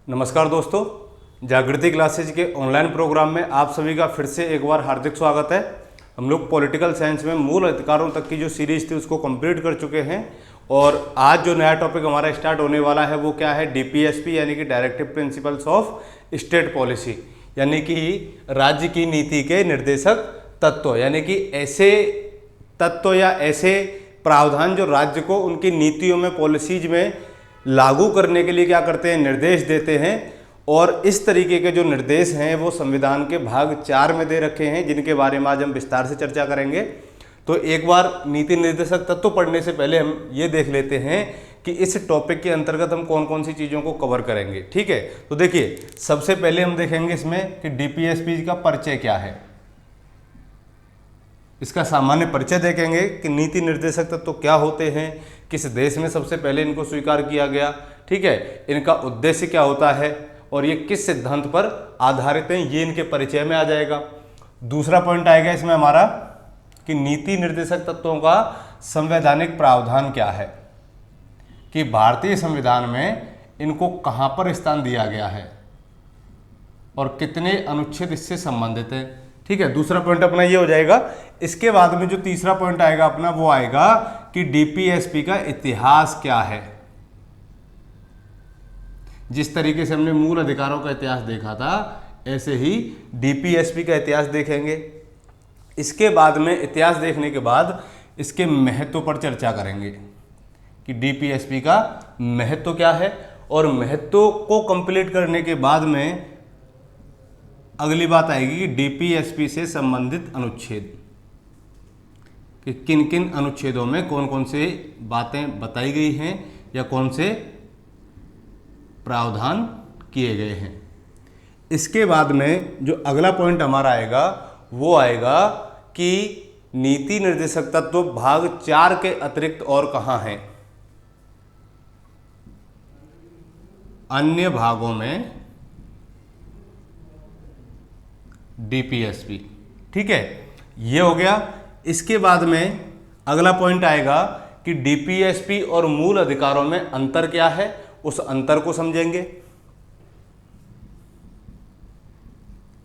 नमस्कार दोस्तों, जागृति क्लासेज के ऑनलाइन प्रोग्राम में आप सभी का फिर से एक बार हार्दिक स्वागत है। हम लोग पॉलिटिकल साइंस में मूल अधिकारों तक की जो सीरीज थी उसको कंप्लीट कर चुके हैं और आज जो नया टॉपिक हमारा स्टार्ट होने वाला है वो क्या है, डीपीएसपी यानी कि directive principles of state policy, यानी कि राज्य की नीति के निर्देशक तत्व, यानी कि ऐसे तत्व या ऐसे प्रावधान जो राज्य को उनकी नीतियों में, पॉलिसीज में लागू करने के लिए क्या करते हैं, निर्देश देते हैं। और इस तरीके के जो निर्देश हैं वो संविधान के भाग 4 में दे रखे हैं, जिनके बारे में आज हम विस्तार से चर्चा करेंगे। तो एक बार नीति निर्देशक तत्व पढ़ने से पहले हम ये देख लेते हैं कि इस टॉपिक के अंतर्गत हम कौन कौन सी चीज़ों को कवर करेंगे। ठीक है, तो देखिए सबसे पहले हम देखेंगे इसमें कि डीपीएसपी का परिचय क्या है। इसका सामान्य परिचय देखेंगे कि नीति निर्देशक तत्व क्या होते हैं, किस देश में सबसे पहले इनको स्वीकार किया गया, ठीक है, इनका उद्देश्य क्या होता है और ये किस सिद्धांत पर आधारित हैं, ये इनके परिचय में आ जाएगा। दूसरा पॉइंट आएगा इसमें हमारा कि नीति निर्देशक तत्वों का संवैधानिक प्रावधान क्या है, कि भारतीय संविधान में इनको कहाँ पर स्थान दिया गया है और कितने अनुच्छेद इससे संबंधित हैं। ठीक है, दूसरा पॉइंट अपना ये हो जाएगा। इसके बाद में जो तीसरा पॉइंट आएगा अपना वो आएगा कि डीपीएसपी का इतिहास क्या है। जिस तरीके से हमने मूल अधिकारों का इतिहास देखा था ऐसे ही डीपीएसपी का इतिहास देखेंगे। इसके बाद में इतिहास देखने के बाद इसके महत्व पर चर्चा करेंगे कि डीपीएसपी का महत्व क्या है, और महत्व को कंप्लीट करने के बाद में अगली बात आएगी कि डीपीएसपी से संबंधित अनुच्छेद, कि किन किन अनुच्छेदों में कौन कौन से बातें बताई गई हैं या कौन से प्रावधान किए गए हैं। इसके बाद में जो अगला पॉइंट हमारा आएगा वो आएगा कि नीति निर्देशक तत्व भाग 4 के अतिरिक्त और कहाँ हैं। अन्य भागों में डीपीएसपी, ठीक है, ये हो गया। इसके बाद में अगला पॉइंट आएगा कि डीपीएसपी और मूल अधिकारों में अंतर क्या है, उस अंतर को समझेंगे।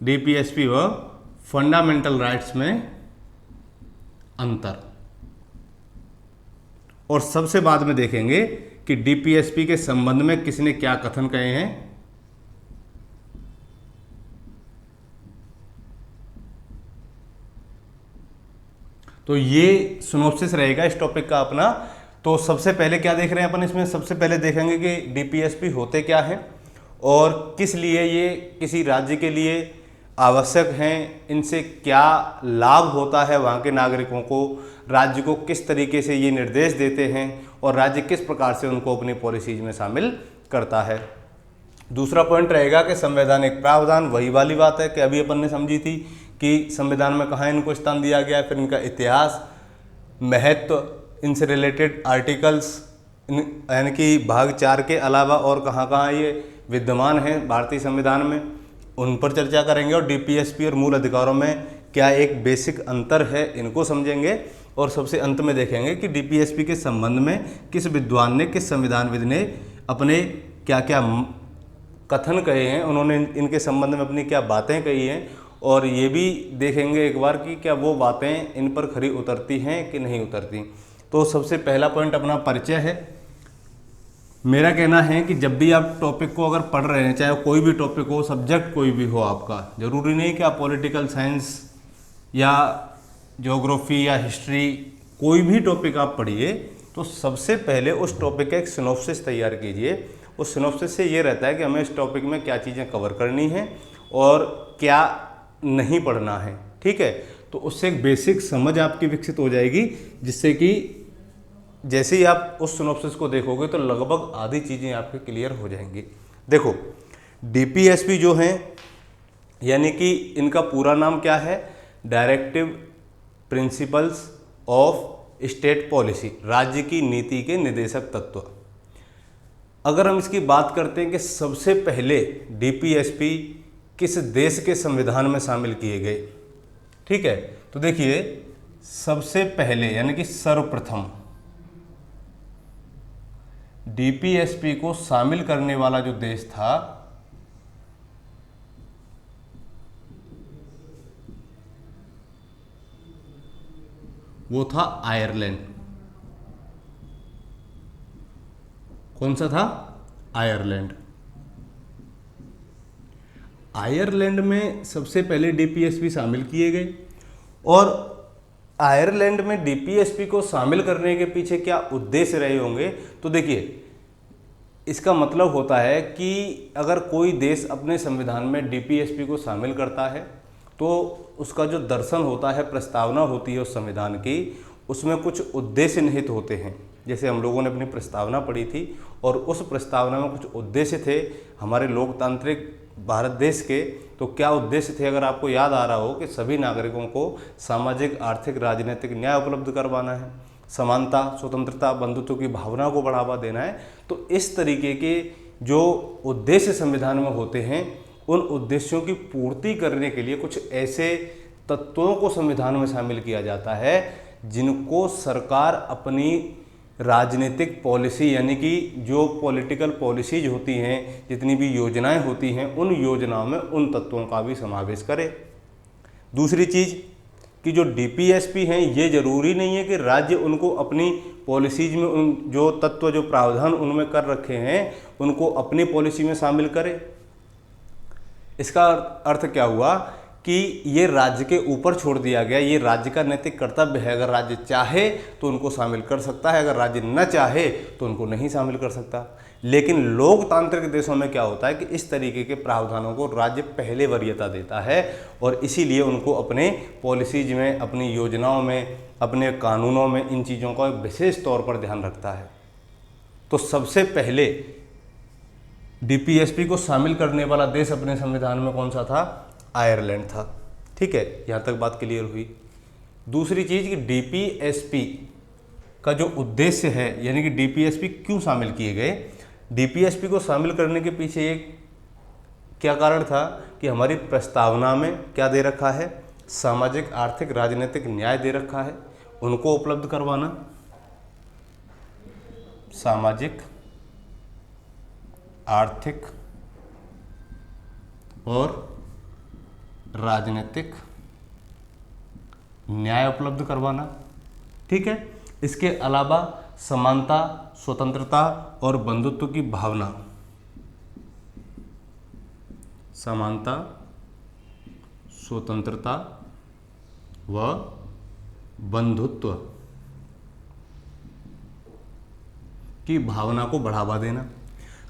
डीपीएसपी व फंडामेंटल राइट्स में अंतर, और सबसे बाद में देखेंगे कि डीपीएसपी के संबंध में किसने क्या कथन कहे हैं। तो ये सिनॉप्सिस रहेगा इस टॉपिक का अपना। तो सबसे पहले क्या देख रहे हैं अपन इसमें, सबसे पहले देखेंगे कि डीपीएसपी होते क्या हैं और किस लिए ये किसी राज्य के लिए आवश्यक हैं, इनसे क्या लाभ होता है वहाँ के नागरिकों को, राज्य को किस तरीके से ये निर्देश देते हैं और राज्य किस प्रकार से उनको अपनी पॉलिसीज में शामिल करता है। दूसरा पॉइंट रहेगा कि संवैधानिक प्रावधान, वही वाली बात है कि अभी अपन ने समझी थी कि संविधान में कहाँ इनको स्थान दिया गया है, फिर इनका इतिहास, महत्व, इनसे रिलेटेड आर्टिकल्स, यानी कि भाग 4 के अलावा और कहाँ कहाँ ये विद्यमान हैं भारतीय संविधान में, उन पर चर्चा करेंगे। और डीपीएसपी और मूल अधिकारों में क्या एक बेसिक अंतर है, इनको समझेंगे। और सबसे अंत में देखेंगे कि डीपीएसपी के संबंध में किस विद्वान ने, किस संविधानविद ने अपने क्या क्या कथन कहे हैं, उन्होंने इनके संबंध में अपनी क्या बातें कही हैं, और ये भी देखेंगे एक बार कि क्या वो बातें इन पर खरी उतरती हैं कि नहीं उतरती। तो सबसे पहला पॉइंट अपना परिचय है। मेरा कहना है कि जब भी आप टॉपिक को अगर पढ़ रहे हैं, चाहे कोई भी टॉपिक हो, सब्जेक्ट कोई भी हो आपका, ज़रूरी नहीं कि आप पॉलिटिकल साइंस या ज्योग्राफी या हिस्ट्री, कोई भी टॉपिक आप पढ़िए, तो सबसे पहले उस टॉपिक का एक सिनॉप्सिस तैयार कीजिए। उस सिनॉप्सिस से ये रहता है कि हमें इस टॉपिक में क्या चीज़ें कवर करनी है और क्या नहीं पढ़ना है। ठीक है, तो उससे एक बेसिक समझ आपकी विकसित हो जाएगी, जिससे कि जैसे ही आप उस सिनॉप्सिस को देखोगे तो लगभग आधी चीज़ें आपके क्लियर हो जाएंगी। देखो, डीपीएसपी जो हैं, यानी कि इनका पूरा नाम क्या है, directive principles of state policy, राज्य की नीति के निर्देशक तत्व। अगर हम इसकी बात करते हैं कि सबसे पहले डीपीएसपी किस देश के संविधान में शामिल किए गए, ठीक है, तो देखिए सबसे पहले यानी कि सर्वप्रथम डीपीएसपी को शामिल करने वाला जो देश था वो था आयरलैंड। कौन सा था? आयरलैंड। आयरलैंड में सबसे पहले डीपीएसपी शामिल किए गए। और आयरलैंड में डीपीएसपी को शामिल करने के पीछे क्या उद्देश्य रहे होंगे? तो देखिए, इसका मतलब होता है कि अगर कोई देश अपने संविधान में डीपीएसपी को शामिल करता है तो उसका जो दर्शन होता है, प्रस्तावना होती है उस संविधान की, उसमें कुछ उद्देश्य निहित होते हैं। जैसे हम लोगों ने अपनी प्रस्तावना पढ़ी थी और उस प्रस्तावना में कुछ उद्देश्य थे हमारे लोकतांत्रिक भारत देश के। तो क्या उद्देश्य थे? अगर आपको याद आ रहा हो कि सभी नागरिकों को सामाजिक, आर्थिक, राजनीतिक न्याय उपलब्ध करवाना है, समानता, स्वतंत्रता, बंधुत्व की भावना को बढ़ावा देना है। तो इस तरीके के जो उद्देश्य संविधान में होते हैं, उन उद्देश्यों की पूर्ति करने के लिए कुछ ऐसे तत्वों को संविधान में शामिल किया जाता है जिनको सरकार अपनी राजनीतिक पॉलिसी, यानी कि जो पॉलिटिकल पॉलिसीज होती हैं, जितनी भी योजनाएं होती हैं, उन योजनाओं में उन तत्वों का भी समावेश करे। दूसरी चीज़ कि जो डीपीएसपी हैं, ये जरूरी नहीं है कि राज्य उनको अपनी पॉलिसीज में उन जो तत्व, जो प्रावधान उनमें कर रखे हैं, उनको अपनी पॉलिसी में शामिल करे। इसका अर्थ क्या हुआ कि ये राज्य के ऊपर छोड़ दिया गया, ये राज्य का नैतिक कर्तव्य है। अगर राज्य चाहे तो उनको शामिल कर सकता है, अगर राज्य न चाहे तो उनको नहीं शामिल कर सकता। लेकिन लोकतांत्रिक देशों में क्या होता है कि इस तरीके के प्रावधानों को राज्य पहले वरीयता देता है और इसीलिए उनको अपने पॉलिसीज में, अपनी योजनाओं में, अपने कानूनों में इन चीज़ों का विशेष तौर पर ध्यान रखता है। तो सबसे पहले डीपीएसपी को शामिल करने वाला देश अपने संविधान में कौन सा था? आयरलैंड था। ठीक है, यहाँ तक बात क्लियर हुई। दूसरी चीज़ कि डीपीएसपी का जो उद्देश्य है, यानी कि डीपीएसपी क्यों शामिल किए गए? डीपीएसपी को शामिल करने के पीछे एक क्या कारण था कि हमारी प्रस्तावना में क्या दे रखा है? सामाजिक, आर्थिक, राजनीतिक न्याय दे रखा है, उनको उपलब्ध करवाना। सामाजिक, आर्थिक और राजनीतिक न्याय उपलब्ध करवाना। ठीक है, इसके अलावा समानता, स्वतंत्रता और बंधुत्व की भावना। समानता, स्वतंत्रता व बंधुत्व की भावना को बढ़ावा देना।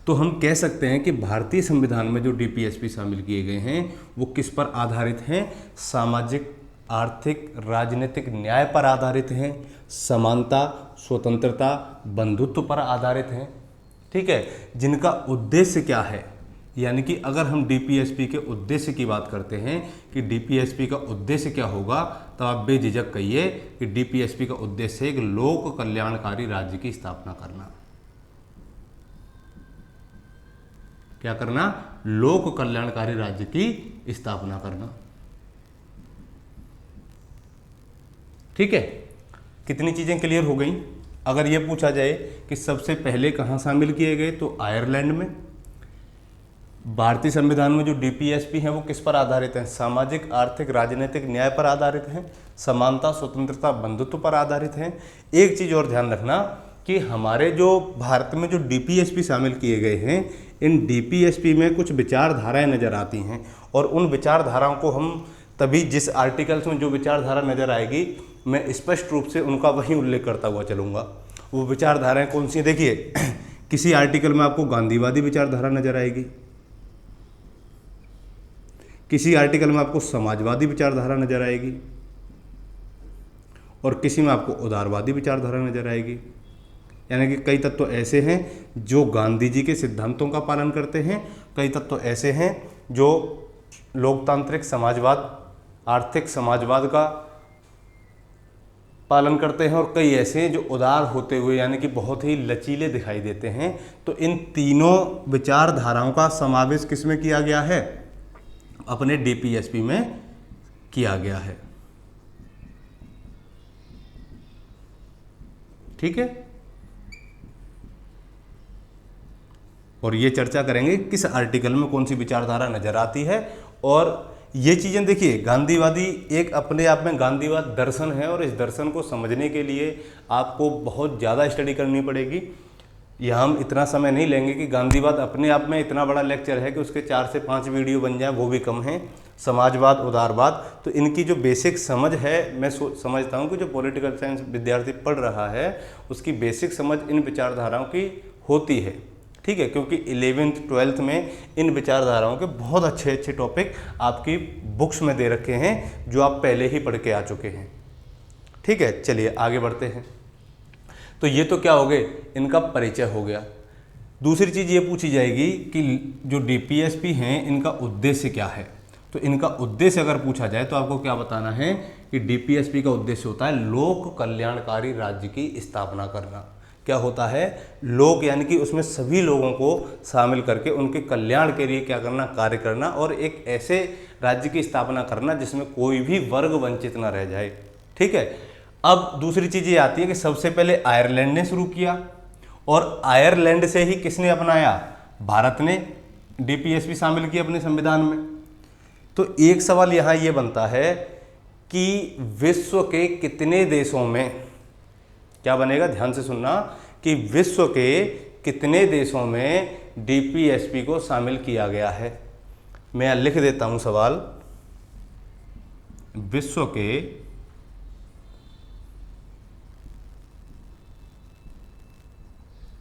तो हम कह सकते हैं कि भारतीय संविधान में जो डीपीएसपी शामिल किए गए हैं वो किस पर आधारित हैं? सामाजिक, आर्थिक, राजनीतिक न्याय पर आधारित हैं, समानता, स्वतंत्रता, बंधुत्व पर आधारित हैं। ठीक है, जिनका उद्देश्य क्या है? यानी कि अगर हम डीपीएसपी के उद्देश्य की बात करते हैं कि डीपीएसपी का उद्देश्य क्या होगा, तो आप बेझिझक कहिए कि डीपीएसपी का उद्देश्य है एक लोक कल्याणकारी राज्य की स्थापना करना। क्या करना? लोक कल्याणकारी राज्य की स्थापना करना। ठीक है, कितनी चीजें क्लियर हो गई? अगर यह पूछा जाए कि सबसे पहले कहां शामिल किए गए, तो आयरलैंड में। भारतीय संविधान में जो डीपीएसपी है वो किस पर आधारित है? सामाजिक, आर्थिक, राजनीतिक न्याय पर आधारित है, समानता, स्वतंत्रता, बंधुत्व पर आधारित है। एक चीज और ध्यान रखना कि हमारे जो भारत में जो डीपीएसपी शामिल किए गए हैं, इन डीपीएसपी में कुछ विचारधाराएं नजर आती हैं और उन विचारधाराओं को हम तभी, जिस आर्टिकल्स में जो विचारधारा नजर आएगी, मैं स्पष्ट रूप से उनका वही उल्लेख करता हुआ चलूँगा। वो विचारधाराएं कौन सी? देखिए, किसी आर्टिकल में आपको गांधीवादी विचारधारा नजर आएगी, किसी आर्टिकल में आपको समाजवादी विचारधारा नजर आएगी और किसी में आपको उदारवादी विचारधारा नजर आएगी। यानी कि कई तत्व ऐसे हैं जो गांधी जी के सिद्धांतों का पालन करते हैं, कई तत्व ऐसे हैं जो लोकतांत्रिक समाजवाद, आर्थिक समाजवाद का पालन करते हैं, और कई ऐसे हैं जो उदार होते हुए यानी कि बहुत ही लचीले दिखाई देते हैं। तो इन तीनों विचारधाराओं का समावेश किसमें किया गया है? अपने डीपीएसपी में किया गया है। ठीक है, और ये चर्चा करेंगे किस आर्टिकल में कौन सी विचारधारा नजर आती है और ये चीज़ें देखिए, गांधीवादी एक अपने आप में गांधीवाद दर्शन है और इस दर्शन को समझने के लिए आपको बहुत ज़्यादा स्टडी करनी पड़ेगी। यहाँ हम इतना समय नहीं लेंगे कि गांधीवाद अपने आप में इतना बड़ा लेक्चर है कि उसके 4 से 5 वीडियो बन जाए, वो भी कम है। समाजवाद, उदारवाद, तो इनकी जो बेसिक समझ है, मैं समझता हूँ कि जो पॉलिटिकल साइंस विद्यार्थी पढ़ रहा है उसकी बेसिक समझ इन विचारधाराओं की होती है, ठीक है, क्योंकि 11th 12th में इन विचारधाराओं के बहुत अच्छे अच्छे टॉपिक आपकी बुक्स में दे रखे हैं जो आप पहले ही पढ़ के आ चुके हैं, ठीक है। चलिए आगे बढ़ते हैं। तो ये तो क्या हो गए, इनका परिचय हो गया। दूसरी चीज़ ये पूछी जाएगी कि जो डीपीएसपी हैं इनका उद्देश्य क्या है। तो इनका उद्देश्य अगर पूछा जाए तो आपको क्या बताना है कि डीपीएसपी का उद्देश्य होता है लोक कल्याणकारी राज्य की स्थापना करना। क्या होता है, लोक यानी कि उसमें सभी लोगों को शामिल करके उनके कल्याण के लिए क्या करना, कार्य करना, और एक ऐसे राज्य की स्थापना करना जिसमें कोई भी वर्ग वंचित ना रह जाए, ठीक है। अब दूसरी चीज़ ये आती है कि सबसे पहले आयरलैंड ने शुरू किया, और आयरलैंड से ही किसने अपनाया, भारत ने डीपीएसपी शामिल किया अपने संविधान में। तो एक सवाल यहाँ ये बनता है कि विश्व के कितने देशों में, क्या बनेगा, ध्यान से सुनना, कि विश्व के कितने देशों में डीपीएसपी को शामिल किया गया है। मैं लिख देता हूं सवाल, विश्व के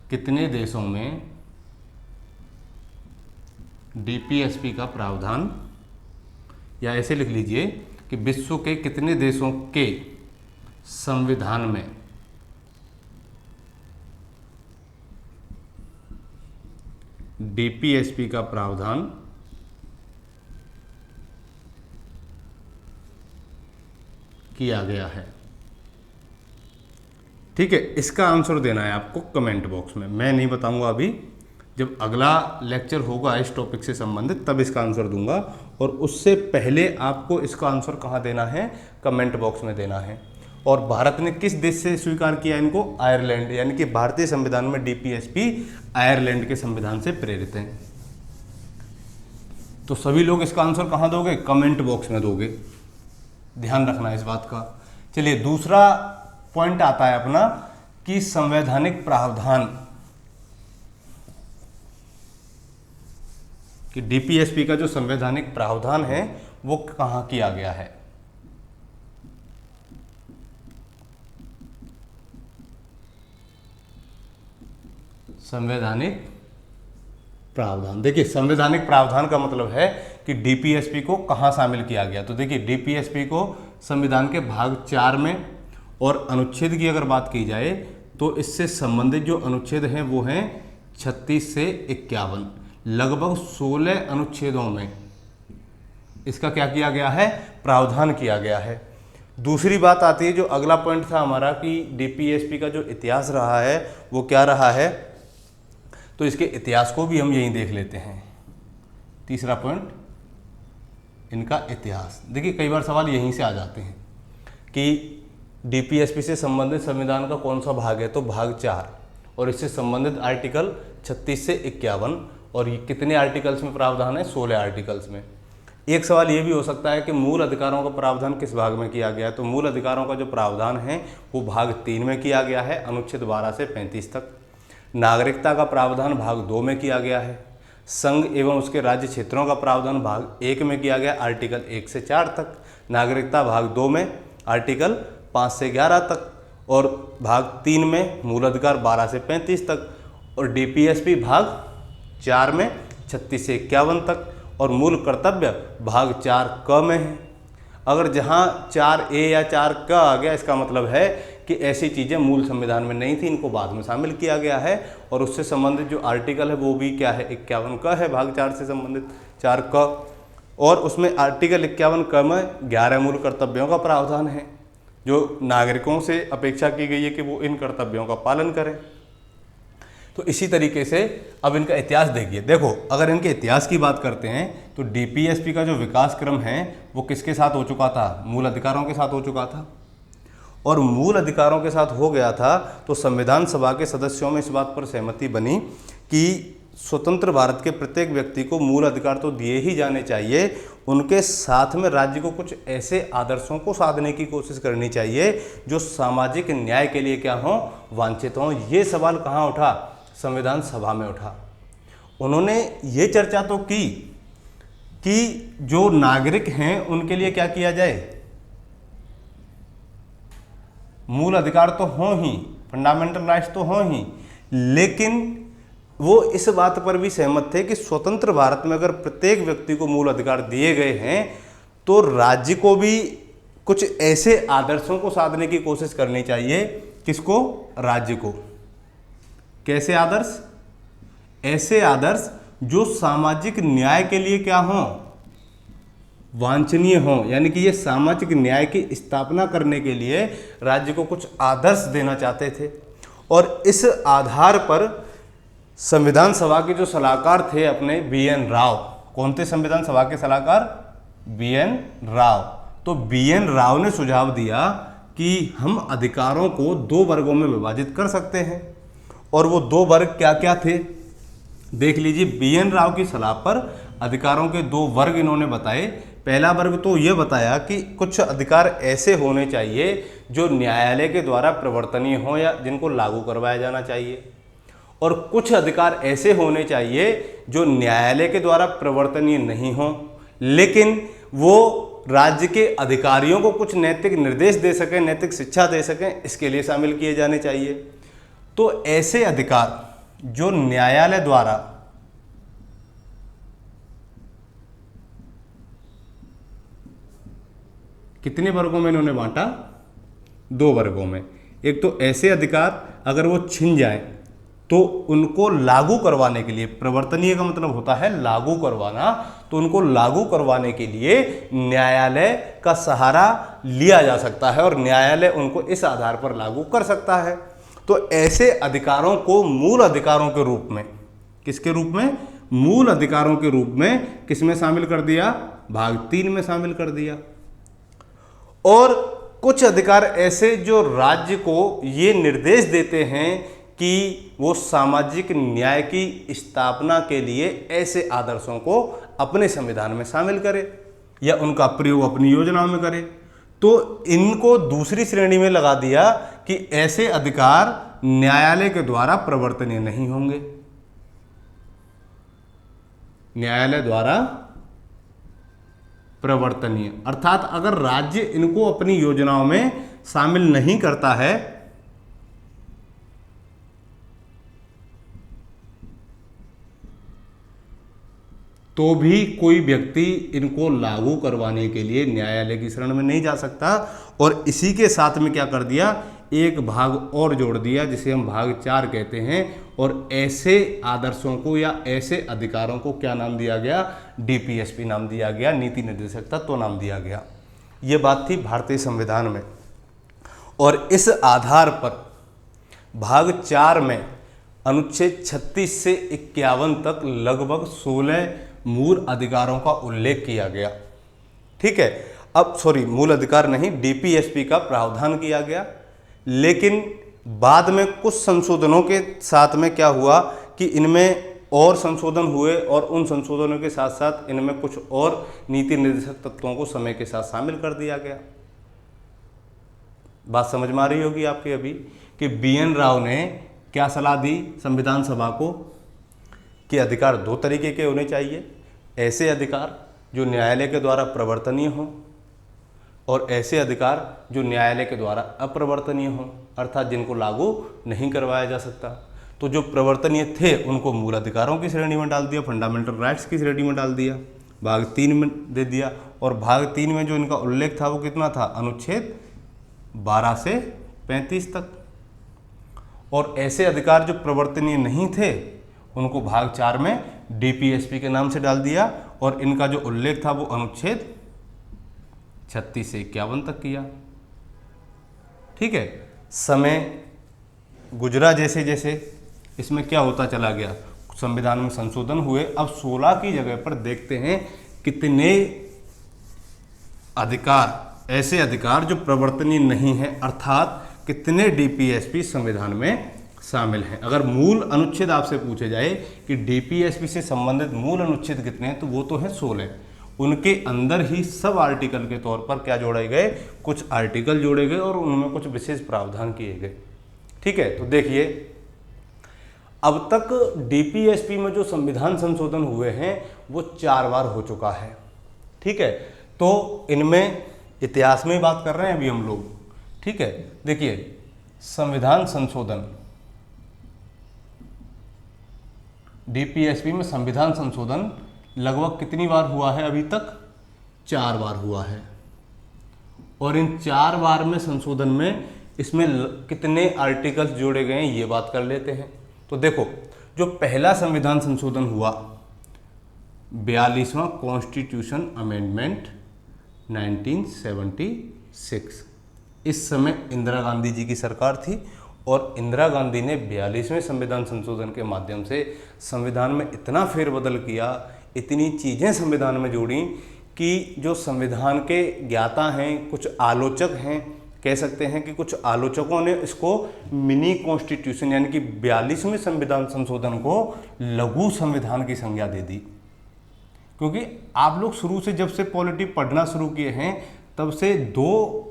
कितने देशों में डीपीएसपी का प्रावधान, या ऐसे लिख लीजिए कि विश्व के कितने देशों के संविधान में डीपीएसपी का प्रावधान किया गया है, ठीक है। इसका आंसर देना है आपको कमेंट बॉक्स में। मैं नहीं बताऊंगा अभी, जब अगला लेक्चर होगा इस टॉपिक से संबंधित तब इसका आंसर दूंगा, और उससे पहले आपको इसका आंसर कहाँ देना है, कमेंट बॉक्स में देना है। और भारत ने किस देश से स्वीकार किया इनको, आयरलैंड, यानी कि भारतीय संविधान में डीपीएसपी आयरलैंड के संविधान से प्रेरित हैं। तो सभी लोग इसका आंसर कहाँ दोगे, कमेंट बॉक्स में दोगे, ध्यान रखना इस बात का। चलिए दूसरा पॉइंट आता है अपना कि संवैधानिक प्रावधान, कि डीपीएसपी का जो संवैधानिक प्रावधान है वो कहाँ किया गया है। संवैधानिक प्रावधान, देखिए संवैधानिक प्रावधान का मतलब है कि डीपीएसपी को कहाँ शामिल किया गया। तो देखिए डीपीएसपी को संविधान के भाग 4 में, और अनुच्छेद की अगर बात की जाए तो इससे संबंधित जो अनुच्छेद हैं वो हैं 36 से 51, लगभग 16 अनुच्छेदों में इसका क्या किया गया है, प्रावधान किया गया है। दूसरी बात आती है, जो अगला पॉइंट था हमारा कि डीपीएसपी का जो इतिहास रहा है वो क्या रहा है, तो इसके इतिहास को भी हम यहीं देख लेते हैं। तीसरा पॉइंट, इनका इतिहास। देखिए कई बार सवाल यहीं से आ जाते हैं कि डीपीएसपी से संबंधित संविधान का कौन सा भाग है, तो भाग 4, और इससे संबंधित आर्टिकल 36 से 51, और ये कितने आर्टिकल्स में प्रावधान है, 16 आर्टिकल्स में। एक सवाल ये भी हो सकता है कि मूल अधिकारों का प्रावधान किस भाग में किया गया है, तो मूल अधिकारों का जो प्रावधान है वो भाग 3 में किया गया है, अनुच्छेद 12 से 35 तक। नागरिकता का प्रावधान भाग 2 में किया गया है। संघ एवं उसके राज्य क्षेत्रों का प्रावधान भाग 1 में किया गया, आर्टिकल 1 से 4 तक। नागरिकता भाग 2 में आर्टिकल 5 से 11 तक, और भाग 3 में मूल अधिकार 12 से 35 तक, और डीपीएसपी भाग 4 में 36 से 51 तक, और मूल कर्तव्य भाग 4 क में है। अगर जहाँ 4A या 4 क आ गया, इसका मतलब है कि ऐसी चीज़ें मूल संविधान में नहीं थी, इनको बाद में शामिल किया गया है, और उससे संबंधित जो आर्टिकल है वो भी क्या है, 51 क है, भाग 4 से संबंधित 4 क, और उसमें आर्टिकल 51 क में 11 मूल कर्तव्यों का प्रावधान है, जो नागरिकों से अपेक्षा की गई है कि वो इन कर्तव्यों का पालन करें। तो इसी तरीके से अब इनका इतिहास देखिए। देखो अगर इनके इतिहास की बात करते हैं तो डीपीएसपी का जो विकास क्रम है वो किसके साथ हो चुका था, मूल अधिकारों के साथ हो चुका था, और मूल अधिकारों के साथ हो गया था तो संविधान सभा के सदस्यों में इस बात पर सहमति बनी कि स्वतंत्र भारत के प्रत्येक व्यक्ति को मूल अधिकार तो दिए ही जाने चाहिए, उनके साथ में राज्य को कुछ ऐसे आदर्शों को साधने की कोशिश करनी चाहिए जो सामाजिक न्याय के लिए क्या हों, वांछित हों। ये सवाल कहाँ उठा? संविधान सभा में उठा। उन्होंने ये चर्चा तो की कि जो नागरिक हैं उनके लिए क्या किया जाए, मूल अधिकार तो हों ही, फंडामेंटल राइट्स तो हों ही, लेकिन वो इस बात पर भी सहमत थे कि स्वतंत्र भारत में अगर प्रत्येक व्यक्ति को मूल अधिकार दिए गए हैं तो राज्य को भी कुछ ऐसे आदर्शों को साधने की कोशिश करनी चाहिए। किसको? राज्य को। कैसे आदर्श? ऐसे आदर्श जो सामाजिक न्याय के लिए क्या हों, वांछनीय हों। यानी कि ये सामाजिक न्याय की स्थापना करने के लिए राज्य को कुछ आदर्श देना चाहते थे। और इस आधार पर संविधान सभा के जो सलाहकार थे अपने बी.एन. राव, कौन थे संविधान सभा के सलाहकार? बी.एन. राव। तो बी.एन. राव ने सुझाव दिया कि हम अधिकारों को 2 वर्गों में विभाजित कर सकते हैं। और वो 2 वर्ग क्या क्या थे देख लीजिए। बी.एन. राव की सलाह पर अधिकारों के 2 वर्ग इन्होंने बताए। पहला वर्ग तो ये बताया कि कुछ अधिकार ऐसे होने चाहिए जो न्यायालय के द्वारा प्रवर्तनीय हो या जिनको लागू करवाया जाना चाहिए, और कुछ अधिकार ऐसे होने चाहिए जो न्यायालय के द्वारा प्रवर्तनीय नहीं हो लेकिन वो राज्य के अधिकारियों को कुछ नैतिक निर्देश दे सकें, नैतिक शिक्षा दे सकें, इसके लिए शामिल किए जाने चाहिए। तो ऐसे अधिकार जो न्यायालय द्वारा कितने वर्गों में इन्होंने बांटा? 2 वर्गों में। एक तो ऐसे अधिकार अगर वो छिन जाएं तो उनको लागू करवाने के लिए, प्रवर्तनीय का मतलब होता है लागू करवाना, तो उनको लागू करवाने के लिए न्यायालय का सहारा लिया जा सकता है और न्यायालय उनको इस आधार पर लागू कर सकता है। तो ऐसे अधिकारों को मूल अधिकारों के रूप में, किसके रूप में? मूल अधिकारों के रूप में किसमें शामिल कर दिया? भाग 3 में शामिल कर दिया। और कुछ अधिकार ऐसे जो राज्य को ये निर्देश देते हैं कि वो सामाजिक न्याय की स्थापना के लिए ऐसे आदर्शों को अपने संविधान में शामिल करे या उनका प्रयोग अपनी योजनाओं में करे। तो इनको दूसरी श्रेणी में लगा दिया कि ऐसे अधिकार न्यायालय के द्वारा प्रवर्तनीय नहीं होंगे। न्यायालय द्वारा प्रवर्तनीय अर्थात अगर राज्य इनको अपनी योजनाओं में शामिल नहीं करता है तो भी कोई व्यक्ति इनको लागू करवाने के लिए न्यायालय की शरण में नहीं जा सकता। और इसी के साथ में क्या कर दिया? एक भाग और जोड़ दिया जिसे हम भाग 4 कहते हैं। और ऐसे आदर्शों को या ऐसे अधिकारों को क्या नाम दिया गया? डीपीएसपी नाम दिया गया, नीति निर्देशक तत्व नाम दिया गया। ये बात थी भारतीय संविधान में। और इस आधार पर भाग 4 में अनुच्छेद 36 से 51 तक लगभग 16 मूल अधिकारों का उल्लेख किया गया। ठीक है, अब मूल अधिकार नहीं, डीपीएसपी का प्रावधान किया गया। लेकिन बाद में कुछ संशोधनों के साथ में क्या हुआ कि इनमें और संशोधन हुए और उन संशोधनों के साथ साथ इनमें कुछ और नीति निर्देशक तत्वों को समय के साथ शामिल कर दिया गया। बात समझ में आ रही होगी आपकी अभी कि बी.एन. राव ने क्या सलाह दी संविधान सभा को कि अधिकार 2 तरीके के होने चाहिए। ऐसे अधिकार जो न्यायालय के द्वारा प्रवर्तनीय हों और ऐसे अधिकार जो न्यायालय के द्वारा अप्रवर्तनीय हों, अर्थात जिनको लागू नहीं करवाया जा सकता। तो जो प्रवर्तनीय थे उनको मूल अधिकारों की श्रेणी में डाल दिया, फंडामेंटल राइट्स की श्रेणी में डाल दिया, भाग 3 में दे दिया। और भाग 3 में जो इनका उल्लेख था वो कितना था? अनुच्छेद 12 से 35 तक। और ऐसे अधिकार जो प्रवर्तनीय नहीं थे उनको भाग 4 में डीपीएसपी के नाम से डाल दिया और इनका जो उल्लेख था वो अनुच्छेद 36 से 51 तक किया। ठीक है, समय गुजरा जैसे जैसे इसमें क्या होता चला गया, संविधान में संशोधन हुए। अब 16 की जगह पर देखते हैं कितने अधिकार, ऐसे अधिकार जो प्रवर्तनीय नहीं है, अर्थात कितने डीपीएसपी संविधान में शामिल हैं। अगर मूल अनुच्छेद आपसे पूछे जाए कि डीपीएसपी से संबंधित मूल अनुच्छेद कितने हैं, तो वो तो हैं 16। उनके अंदर ही सब आर्टिकल के तौर पर क्या जोड़े गए, कुछ आर्टिकल जोड़े गए और उनमें कुछ विशेष प्रावधान किए गए। ठीक है, तो देखिए अब तक डीपीएसपी में जो संविधान संशोधन हुए हैं वो 4 बार हो चुका है। ठीक है, तो इनमें इतिहास में ही बात कर रहे हैं अभी हम लोग। ठीक है, देखिए संविधान संशोधन, डीपीएसपी में संविधान संशोधन लगभग कितनी बार हुआ है अभी तक, 4 बार हुआ है। और इन 4 बार में संशोधन में इसमें कितने आर्टिकल्स जोड़े गए हैं ये बात कर लेते हैं। तो देखो जो पहला संविधान संशोधन हुआ 42वां कॉन्स्टिट्यूशन अमेंडमेंट 1976, इस समय इंदिरा गांधी जी की सरकार थी और इंदिरा गांधी ने 42वें संविधान संशोधन के माध्यम से संविधान में इतना फेरबदल किया, इतनी चीज़ें संविधान में जोड़ी कि जो संविधान के ज्ञाता हैं, कुछ आलोचक हैं, कह सकते हैं कि कुछ आलोचकों ने इसको मिनी कॉन्स्टिट्यूशन यानी कि 42वें संविधान संशोधन को लघु संविधान की संज्ञा दे दी। क्योंकि आप लोग शुरू से जब से पॉलिटी पढ़ना शुरू किए हैं तब से 2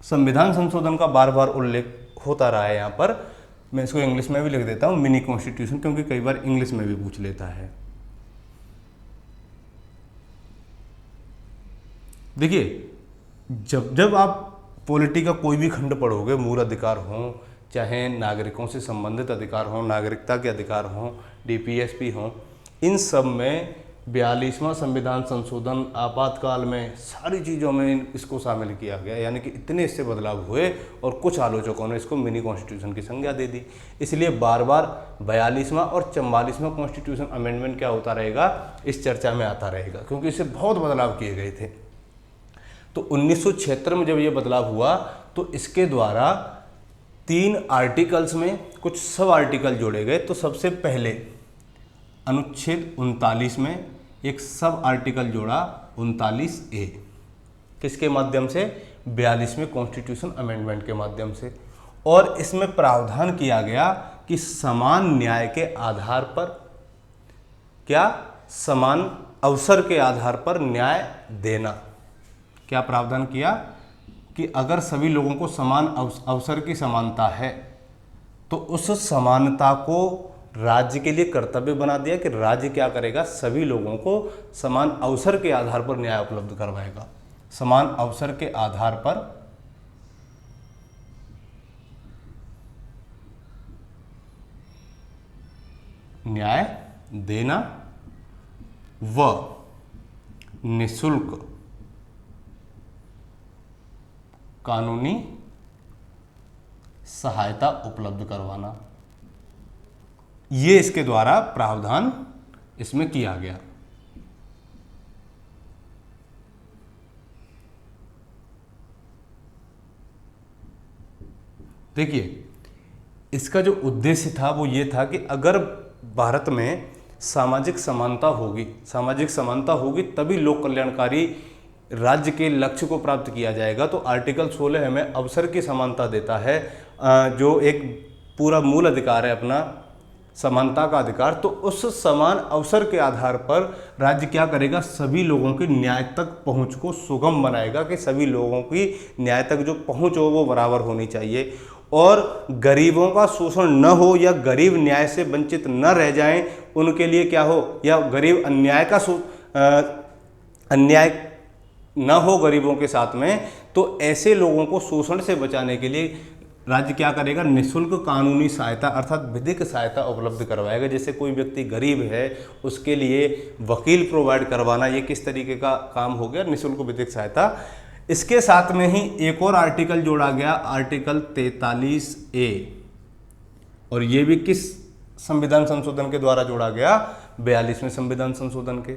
संविधान संशोधन का बार बार उल्लेख होता रहा है। यहाँ पर मैं इसको इंग्लिश में भी लिख देता हूँ मिनी कॉन्स्टिट्यूशन, क्योंकि कई बार इंग्लिश में भी पूछ लेता है। देखिए जब जब आप पॉलिटी का कोई भी खंड पढ़ोगे, मूल अधिकार हों, चाहे नागरिकों से संबंधित अधिकार हों, नागरिकता के अधिकार हों, डीपीएसपी हों, इन सब में 42वां संविधान संशोधन आपातकाल में सारी चीज़ों में इसको शामिल किया गया। यानी कि इतने इससे बदलाव हुए और कुछ आलोचकों ने इसको मिनी कॉन्स्टिट्यूशन की संज्ञा दे दी। इसलिए बार बार 42वां और 44वां कॉन्स्टिट्यूशन अमेंडमेंट क्या होता रहेगा, इस चर्चा में आता रहेगा, क्योंकि इससे बहुत बदलाव किए गए थे। तो 1976 में जब ये बदलाव हुआ तो इसके द्वारा 3 आर्टिकल्स में कुछ सब आर्टिकल जोड़े गए। तो सबसे पहले अनुच्छेद 39 में एक सब आर्टिकल जोड़ा 39A, किसके माध्यम से, 42वें कॉन्स्टिट्यूशन अमेंडमेंट के माध्यम से। और इसमें प्रावधान किया गया कि समान न्याय के आधार पर, क्या, समान अवसर के आधार पर न्याय देना। क्या प्रावधान किया कि अगर सभी लोगों को समान अवसर की समानता है तो उस समानता को राज्य के लिए कर्तव्य बना दिया कि राज्य क्या करेगा, सभी लोगों को समान अवसर के आधार पर न्याय उपलब्ध करवाएगा। समान अवसर के आधार पर न्याय देना व निःशुल्क कानूनी सहायता उपलब्ध करवाना, ये इसके द्वारा प्रावधान इसमें किया गया। देखिए इसका जो उद्देश्य था वो ये था कि अगर भारत में सामाजिक समानता होगी तभी लोक कल्याणकारी राज्य के लक्ष्य को प्राप्त किया जाएगा। तो आर्टिकल 16 हमें अवसर की समानता देता है, जो एक पूरा मूल अधिकार है अपना, समानता का अधिकार। तो उस समान अवसर के आधार पर राज्य क्या करेगा, सभी लोगों की न्याय तक पहुंच को सुगम बनाएगा कि सभी लोगों की न्याय तक जो पहुंच हो वो बराबर होनी चाहिए और गरीबों का शोषण न हो या गरीब न्याय से वंचित न रह जाएं, उनके लिए क्या हो, या गरीब अन्याय न हो गरीबों के साथ में। तो ऐसे लोगों को शोषण से बचाने के लिए राज्य क्या करेगा, निःशुल्क कानूनी सहायता अर्थात विधिक सहायता उपलब्ध करवाएगा। जैसे कोई व्यक्ति गरीब है उसके लिए वकील प्रोवाइड करवाना, ये किस तरीके का काम हो गया, निःशुल्क विधिक सहायता। इसके साथ में ही एक और आर्टिकल जोड़ा गया, आर्टिकल 43A, और ये भी किस संविधान संशोधन के द्वारा जोड़ा गया, 42वें संविधान संशोधन के।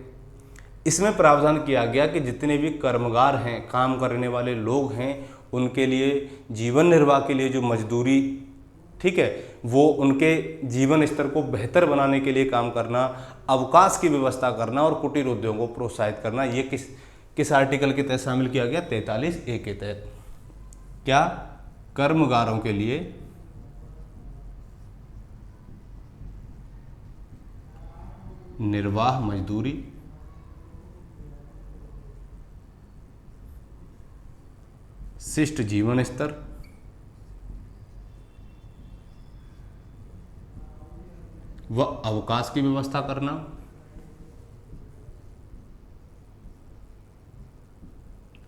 इसमें प्रावधान किया गया कि जितने भी कर्मगार हैं, काम करने वाले लोग हैं, उनके लिए जीवन निर्वाह के लिए जो मजदूरी, ठीक है, वो उनके जीवन स्तर को बेहतर बनाने के लिए काम करना, अवकाश की व्यवस्था करना और कुटीर उद्योगों को प्रोत्साहित करना, ये किस आर्टिकल के तहत शामिल किया गया, 43A के तहत। क्या, कर्मगारों के लिए निर्वाह मजदूरी, शिष्ट जीवन स्तर, व अवकाश की व्यवस्था करना,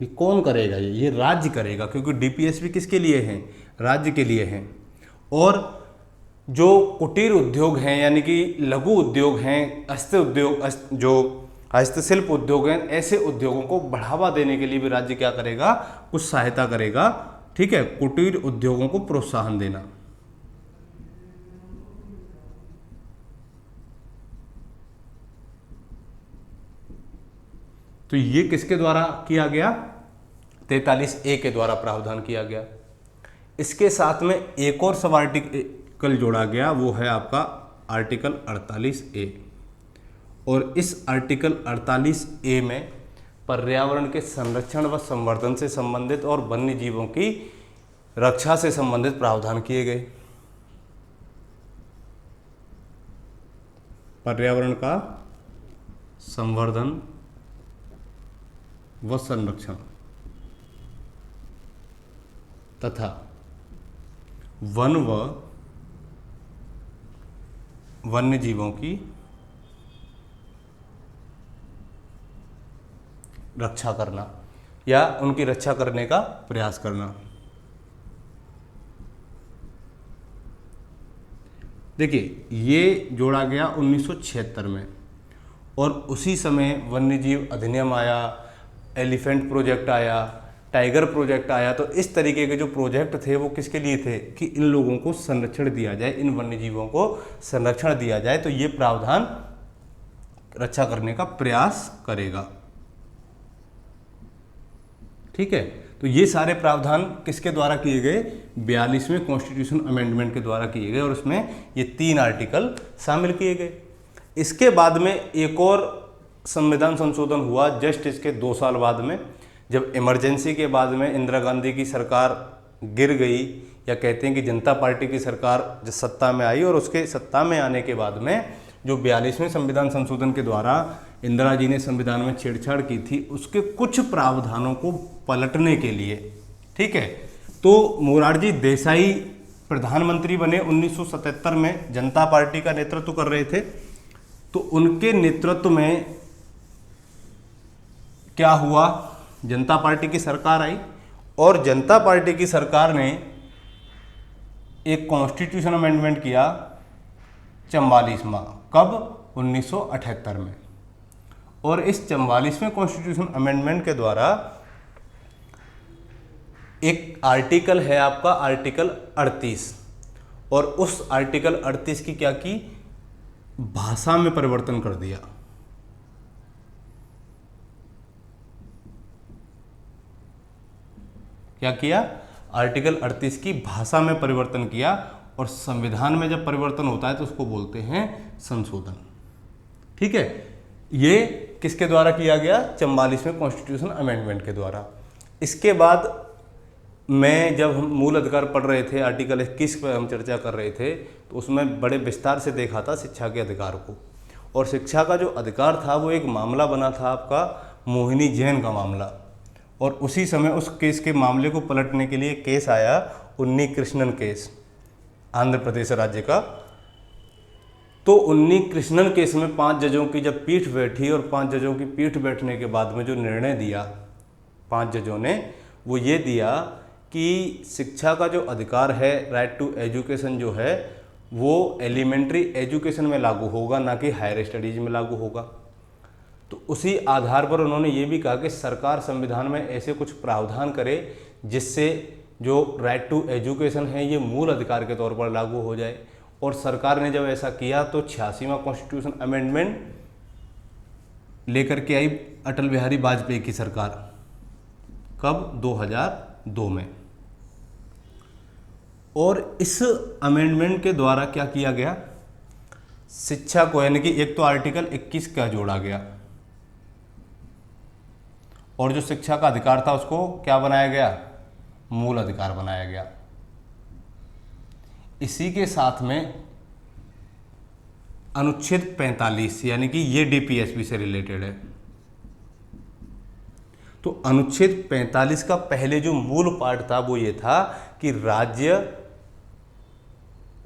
ये कौन करेगा? ये राज्य करेगा, क्योंकि डीपीएसपी किसके लिए है? राज्य के लिए है। और जो कुटीर उद्योग हैं यानी कि लघु उद्योग हैं, जो हस्तशिल्प उद्योग हैं, ऐसे उद्योगों को बढ़ावा देने के लिए भी राज्य क्या करेगा? कुछ सहायता करेगा। ठीक है, कुटीर उद्योगों को प्रोत्साहन देना। तो ये किसके द्वारा किया गया? 43A के द्वारा प्रावधान किया गया। इसके साथ में एक और सब आर्टिकल जोड़ा गया, वो है आपका आर्टिकल 48A। और इस आर्टिकल 48A में पर्यावरण के संरक्षण व संवर्धन से संबंधित और वन्य जीवों की रक्षा से संबंधित प्रावधान किए गए। पर्यावरण का संवर्धन व संरक्षण तथा वन व वन्य जीवों की रक्षा करना या उनकी रक्षा करने का प्रयास करना। देखिए, ये जोड़ा गया 1976 में, और उसी समय वन्यजीव अधिनियम आया, एलिफेंट प्रोजेक्ट आया, टाइगर प्रोजेक्ट आया। तो इस तरीके के जो प्रोजेक्ट थे वो किसके लिए थे? कि इन लोगों को संरक्षण दिया जाए, इन वन्यजीवों को संरक्षण दिया जाए। तो ये प्रावधान रक्षा करने का प्रयास करेगा। ठीक है, तो ये सारे प्रावधान किसके द्वारा किए गए? 42वें कॉन्स्टिट्यूशन अमेंडमेंट के द्वारा किए गए, और उसमें ये 3 आर्टिकल शामिल किए गए। इसके बाद में एक और संविधान संशोधन हुआ जस्ट इसके 2 साल बाद में, जब इमरजेंसी के बाद में इंदिरा गांधी की सरकार गिर गई, या कहते हैं कि जनता पार्टी की सरकार जब सत्ता में आई, और उसके सत्ता में आने के बाद में जो 42वें संविधान संशोधन के द्वारा इंदिरा जी ने संविधान में छेड़छाड़ की थी, उसके कुछ प्रावधानों को पलटने के लिए, ठीक है, तो मोरारजी देसाई प्रधानमंत्री बने 1977 में, जनता पार्टी का नेतृत्व कर रहे थे। तो उनके नेतृत्व में क्या हुआ? जनता पार्टी की सरकार आई, और जनता पार्टी की सरकार ने एक कॉन्स्टिट्यूशन अमेंडमेंट किया 44वां। कब? 1978 में। और इस 44वें कॉन्स्टिट्यूशन अमेंडमेंट के द्वारा एक आर्टिकल है आपका आर्टिकल 38, और उस आर्टिकल 38 की क्या की? भाषा में परिवर्तन कर दिया। क्या किया? आर्टिकल 38 की भाषा में परिवर्तन किया, और संविधान में जब परिवर्तन होता है तो उसको बोलते हैं संशोधन। ठीक है, ये किसके द्वारा किया गया? 44वें कॉन्स्टिट्यूशन अमेंडमेंट के द्वारा। इसके बाद मैं जब हम मूल अधिकार पढ़ रहे थे, आर्टिकल 21 पर हम चर्चा कर रहे थे, तो उसमें बड़े विस्तार से देखा था शिक्षा के अधिकार को। और शिक्षा का जो अधिकार था वो एक मामला बना था आपका मोहिनी जैन का मामला, और उसी समय उस केस के मामले को पलटने के लिए केस आया उन्नी कृष्णन केस, आंध्र प्रदेश राज्य का। तो उन्नी कृष्णन केस में 5 जजों की जब पीठ बैठी, और 5 जजों की पीठ बैठने के बाद में जो निर्णय दिया 5 जजों ने, वो ये दिया कि शिक्षा का जो अधिकार है, राइट टू एजुकेशन जो है, वो एलिमेंट्री एजुकेशन में लागू होगा, ना कि हायर स्टडीज में लागू होगा। तो उसी आधार पर उन्होंने ये भी कहा कि सरकार संविधान में ऐसे कुछ प्रावधान करे जिससे जो राइट टू एजुकेशन है ये मूल अधिकार के तौर पर लागू हो जाए। और सरकार ने जब ऐसा किया तो 86वां कॉन्स्टिट्यूशन अमेंडमेंट लेकर के आई अटल बिहारी वाजपेयी की सरकार। कब? 2002 में। और इस अमेंडमेंट के द्वारा क्या किया गया? शिक्षा को, यानी कि एक तो आर्टिकल 21 का जोड़ा गया, और जो शिक्षा का अधिकार था उसको क्या बनाया गया? मूल अधिकार बनाया गया। इसी के साथ में अनुच्छेद 45, यानी कि ये डीपीएसपी से रिलेटेड है। तो अनुच्छेद 45 का पहले जो मूल पार्ट था वो ये था कि राज्य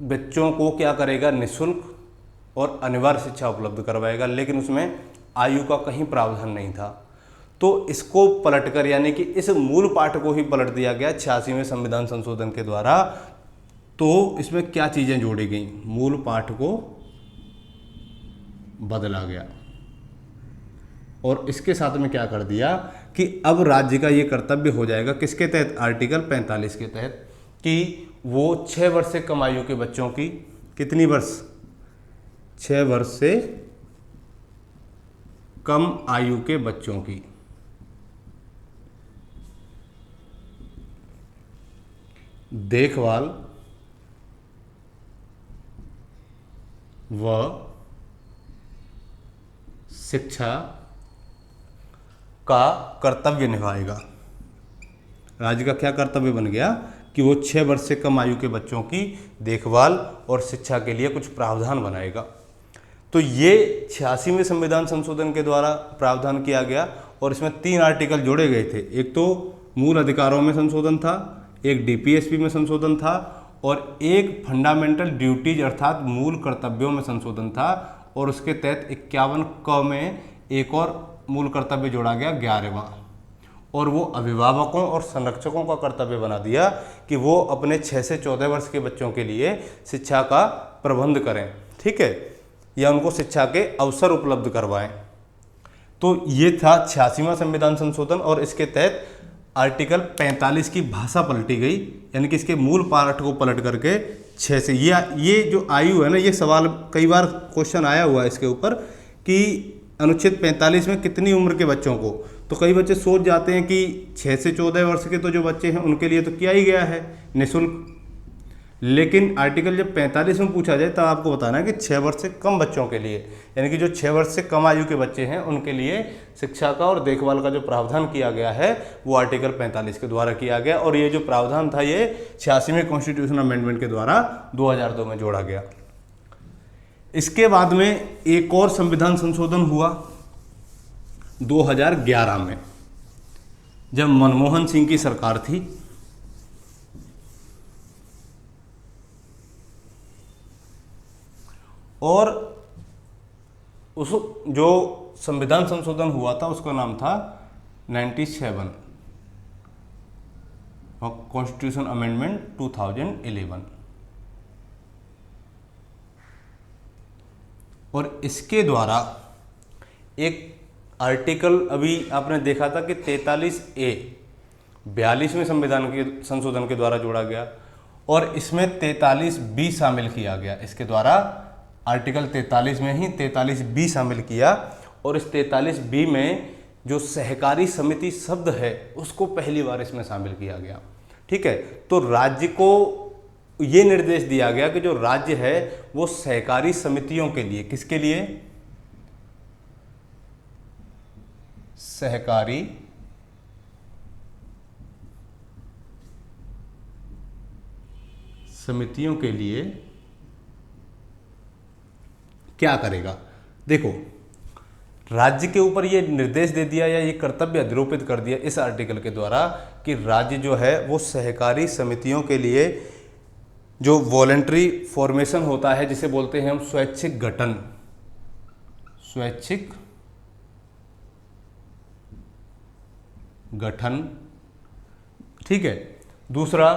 बच्चों को क्या करेगा, निःशुल्क और अनिवार्य शिक्षा उपलब्ध करवाएगा, लेकिन उसमें आयु का कहीं प्रावधान नहीं था। तो इसको पलटकर, यानी कि इस मूल पाठ को ही पलट दिया गया 86वें संविधान संशोधन के द्वारा। तो इसमें क्या चीजें जोड़ी गई, मूल पाठ को बदला गया और इसके साथ में क्या कर दिया कि अब राज्य का ये कर्तव्य हो जाएगा किसके तहत, आर्टिकल 45 के तहत, कि वो 6 वर्ष से कम आयु के बच्चों की, कितनी वर्ष, 6 वर्ष से कम आयु के बच्चों की देखभाल व शिक्षा का कर्तव्य निभाएगा। राज्य का क्या कर्तव्य बन गया कि वो 6 वर्ष से कम आयु के बच्चों की देखभाल और शिक्षा के लिए कुछ प्रावधान बनाएगा। तो ये 86वें संविधान संशोधन के द्वारा प्रावधान किया गया और इसमें 3 आर्टिकल जोड़े गए थे। एक तो मूल अधिकारों में संशोधन था, एक डीपीएसपी में संशोधन था और एक फंडामेंटल ड्यूटीज अर्थात मूल कर्तव्यों में संशोधन था। और उसके तहत 51 क में एक और मूल कर्तव्य जोड़ा गया 11वां, और वो अभिभावकों और संरक्षकों का कर्तव्य बना दिया कि वो अपने 6 से 14 वर्ष के बच्चों के लिए शिक्षा का प्रबंध करें, ठीक है, या उनको शिक्षा के अवसर उपलब्ध करवाएं। तो ये था 86वां संविधान संशोधन और इसके तहत आर्टिकल 45 की भाषा पलटी गई, यानी कि इसके मूल पाठ को पलट करके 6 से ये जो आयु है ना, ये सवाल कई बार क्वेश्चन आया हुआ है इसके ऊपर कि अनुच्छेद 45 में कितनी उम्र के बच्चों को, तो कई बच्चे सोच जाते हैं कि 6 से 14 वर्ष के तो जो बच्चे हैं उनके लिए तो किया ही गया है निःशुल्क, लेकिन आर्टिकल जब 45 में पूछा जाए तब आपको बताना है कि 6 वर्ष से कम बच्चों के लिए, यानी कि जो 6 वर्ष से कम आयु के बच्चे हैं उनके लिए शिक्षा का और देखभाल का जो प्रावधान किया गया है वो आर्टिकल 45 के द्वारा किया गया। और ये जो प्रावधान था ये 86वें कॉन्स्टिट्यूशन अमेंडमेंट के द्वारा 2002 में जोड़ा गया। इसके बाद में एक और संविधान संशोधन हुआ 2011 में, जब मनमोहन सिंह की सरकार थी। और उस जो संविधान संशोधन हुआ था उसका नाम था 97 कॉन्स्टिट्यूशन अमेंडमेंट 2011। और इसके द्वारा एक आर्टिकल अभी आपने देखा था कि 43A 42वें संविधान के संशोधन के द्वारा जोड़ा गया और इसमें 43B शामिल किया गया। इसके द्वारा आर्टिकल 43 में ही 43B शामिल किया और इस 43B में जो सहकारी समिति शब्द है उसको पहली बार इसमें शामिल किया गया, ठीक है। तो राज्य को ये निर्देश दिया गया कि जो राज्य है वो सहकारी समितियों के लिए, किसके लिए, सहकारी समितियों के लिए क्या करेगा। देखो, राज्य के ऊपर ये निर्देश दे दिया या ये कर्तव्य अधिरोपित कर दिया इस आर्टिकल के द्वारा कि राज्य जो है वो सहकारी समितियों के लिए जो वॉलंटरी फॉर्मेशन होता है, जिसे बोलते हैं हम स्वैच्छिक गठन, स्वैच्छिक गठन, ठीक है। दूसरा,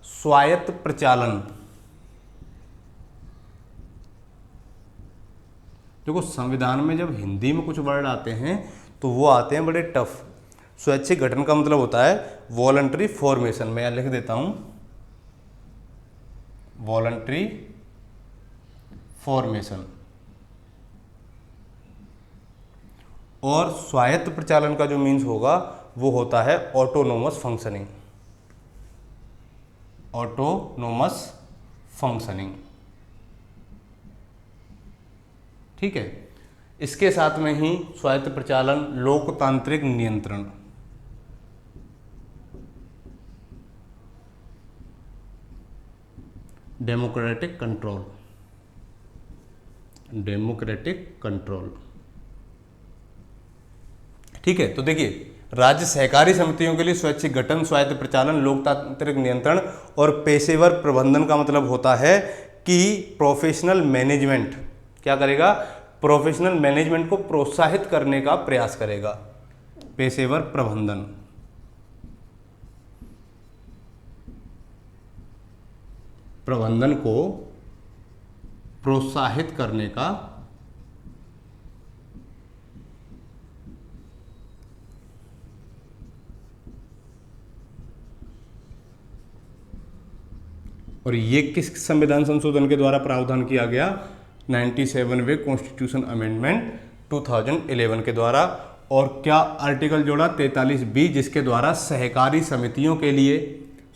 स्वायत्त प्रचालन। देखो, संविधान में जब हिंदी में कुछ वर्ड आते हैं तो वो आते हैं बड़े टफ। स्वैच्छिक गठन का मतलब होता है वॉलंटरी फॉर्मेशन। मैं यहां लिख देता हूं वॉलंटरी फॉर्मेशन। और स्वायत्त प्रचालन का जो मीन्स होगा वो होता है ऑटोनोमस फंक्शनिंग, ऑटोनोमस फंक्शनिंग, ठीक है। इसके साथ में ही स्वायत्त प्रचालन, लोकतांत्रिक नियंत्रण, डेमोक्रेटिक कंट्रोल, डेमोक्रेटिक कंट्रोल। ठीक है, तो देखिए राज्य सहकारी समितियों के लिए स्वैच्छिक गठन, स्वायत्त प्रचालन, लोकतांत्रिक नियंत्रण और पेशेवर प्रबंधन का मतलब होता है कि प्रोफेशनल मैनेजमेंट क्या करेगा, प्रोफेशनल मैनेजमेंट को प्रोत्साहित करने का प्रयास करेगा। पेशेवर प्रबंधन, प्रबंधन को प्रोत्साहित करने का और ये किस संविधान संशोधन के द्वारा प्रावधान किया गया, 97वें कॉन्स्टिट्यूशन अमेंडमेंट 2011 के द्वारा। और क्या आर्टिकल जोड़ा, 43B, जिसके द्वारा सहकारी समितियों के लिए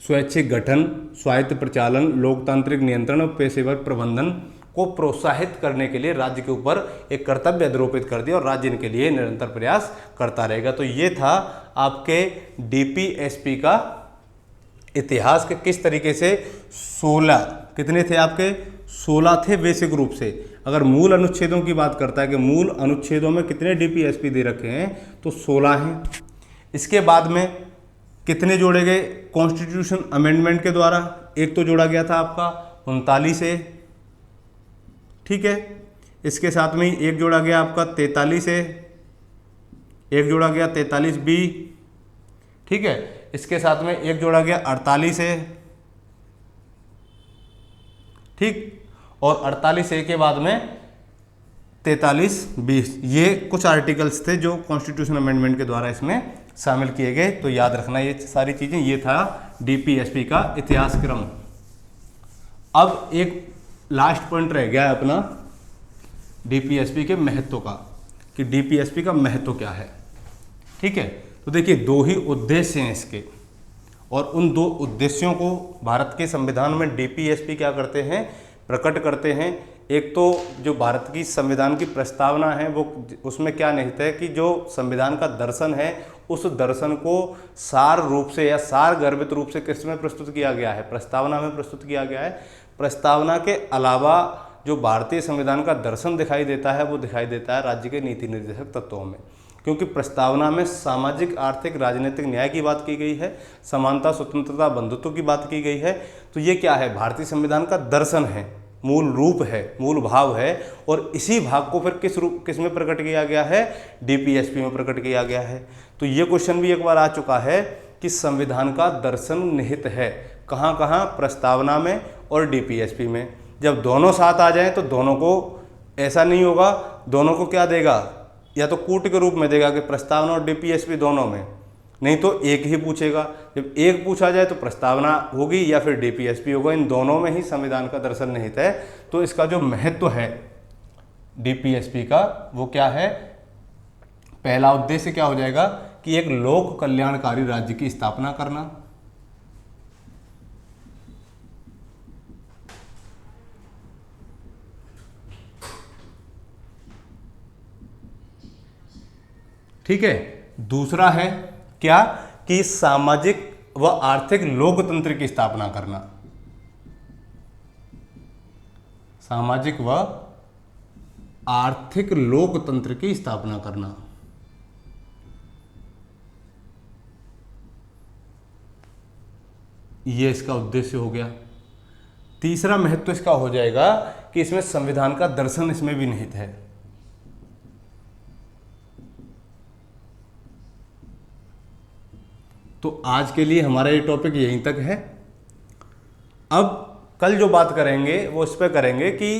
स्वैच्छिक गठन, स्वायत्त प्रचालन, लोकतांत्रिक नियंत्रण और पेशेवर प्रबंधन को प्रोत्साहित करने के लिए राज्य के ऊपर एक कर्तव्य आरोपित कर दिया और राज्य इनके लिए निरंतर प्रयास करता रहेगा। तो ये था आपके डीपीएसपी का इतिहास के किस तरीके से 16, कितने थे आपके, 16 थे बेसिक रूप से। अगर मूल अनुच्छेदों की बात करता है कि मूल अनुच्छेदों में कितने डीपीएसपी दे रखे हैं, तो 16 हैं। इसके बाद में कितने जोड़े गए कॉन्स्टिट्यूशन अमेंडमेंट के द्वारा, एक तो जोड़ा गया था आपका 39A, ठीक है। इसके साथ में एक जोड़ा गया आपका 43A, एक जोड़ा गया 43B, ठीक है। इसके साथ में एक जोड़ा गया 48A, ठीक, और 48A के बाद में 43B। ये कुछ आर्टिकल्स थे जो कॉन्स्टिट्यूशन अमेंडमेंट के द्वारा इसमें शामिल किए गए। तो याद रखना ये सारी चीजें। ये था डीपीएसपी का इतिहास क्रम। अब एक लास्ट पॉइंट रह गया है अपना डीपीएसपी के महत्व का, कि डीपीएसपी का महत्व क्या है, ठीक है। तो देखिए 2 ही उद्देश्य हैं इसके, और उन 2 उद्देश्यों को भारत के संविधान में डीपीएसपी क्या करते हैं, प्रकट करते हैं। एक तो जो भारत की संविधान की प्रस्तावना है वो उसमें क्या निहित है कि जो संविधान का दर्शन है उस दर्शन को सार रूप से या सार गर्भित रूप से किस में प्रस्तुत किया गया है, प्रस्तावना में प्रस्तुत किया गया है। प्रस्तावना के अलावा जो भारतीय संविधान का दर्शन दिखाई देता है वो दिखाई देता है राज्य के नीति निर्देशक तत्वों में, क्योंकि प्रस्तावना में सामाजिक, आर्थिक, राजनीतिक न्याय की बात की गई है, समानता, स्वतंत्रता, बंधुत्व की बात की गई है। तो ये क्या है, भारतीय संविधान का दर्शन है, मूल रूप है, मूल भाव है। और इसी भाग को फिर किस में प्रकट किया गया है, डीपीएसपी में प्रकट किया गया है। तो ये क्वेश्चन भी एक बार आ चुका है कि संविधान का दर्शन निहित है कहाँ कहाँ, प्रस्तावना में और डीपीएसपी में। जब दोनों साथ आ जाएं तो दोनों को, ऐसा नहीं होगा, दोनों को क्या देगा, या तो कूट के रूप में देगा कि प्रस्तावना और डीपीएसपी दोनों में, नहीं तो एक ही पूछेगा। जब एक पूछा जाए तो प्रस्तावना होगी या फिर डीपीएसपी होगा, इन दोनों में ही संविधान का दर्शन निहित है। तो इसका जो महत्व है डीपीएसपी का वो क्या है, पहला उद्देश्य क्या हो जाएगा कि एक लोक कल्याणकारी राज्य की स्थापना करना, ठीक है। दूसरा है क्या कि सामाजिक व आर्थिक लोकतंत्र की स्थापना करना, सामाजिक व आर्थिक लोकतंत्र की स्थापना करना। ये इसका उद्देश्य हो गया। तीसरा महत्व इसका हो जाएगा कि इसमें संविधान का दर्शन इसमें भी निहित है। तो आज के लिए हमारा ये टॉपिक यहीं तक है। अब कल जो बात करेंगे वो इस पर करेंगे कि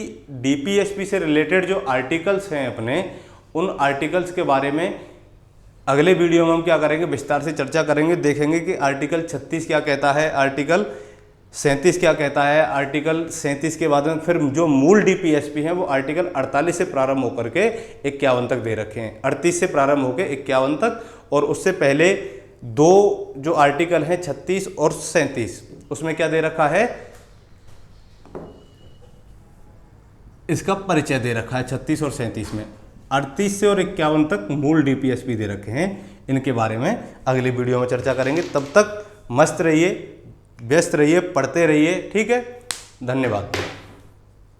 डीपीएसपी से रिलेटेड जो आर्टिकल्स हैं अपने, उन आर्टिकल्स के बारे में अगले वीडियो में हम क्या करेंगे, विस्तार से चर्चा करेंगे। देखेंगे कि आर्टिकल 36 क्या कहता है, आर्टिकल 37 क्या कहता है, आर्टिकल 37 के बाद में फिर जो मूल डीपीएसपी हैं वो आर्टिकल 48 से प्रारंभ होकर के 51 तक दे रखे हैं, 38 से प्रारंभ होकर 51 तक। और उससे पहले 2 जो आर्टिकल हैं 36 और 37, उसमें क्या दे रखा है, इसका परिचय दे रखा है 36 और 37 में। 38 से और 51 तक मूल डीपीएसपी दे रखे हैं। इनके बारे में अगली वीडियो में चर्चा करेंगे। तब तक मस्त रहिए, व्यस्त रहिए, पढ़ते रहिए, ठीक है। धन्यवाद।